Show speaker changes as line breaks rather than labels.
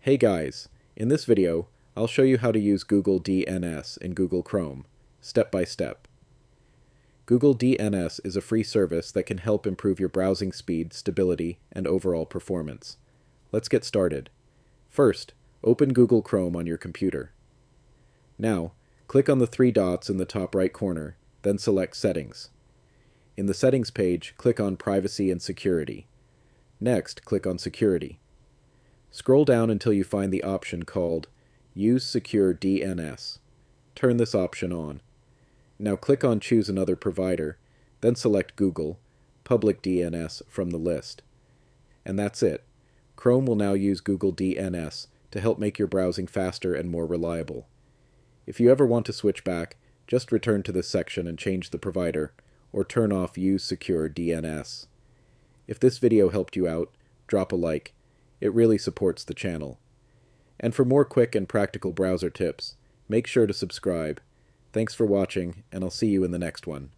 Hey guys, in this video, I'll show you how to use Google DNS in Google Chrome, step by step. Google DNS is a free service that can help improve your browsing speed, stability, and overall performance. Let's get started. First, open Google Chrome on your computer. Now, click on the three dots in the top right corner, then select Settings. In the Settings page, click on Privacy and Security. Next, click on Security. Scroll down until you find the option called Use Secure DNS. Turn this option on. Now click on Choose Another Provider, then select Google, Public DNS from the list. And that's it. Chrome will now use Google DNS to help make your browsing faster and more reliable. If you ever want to switch back, just return to this section and change the provider, or turn off Use Secure DNS. If this video helped you out, drop a like. It really supports the channel. And for more quick and practical browser tips, make sure to subscribe. Thanks for watching, and I'll see you in the next one.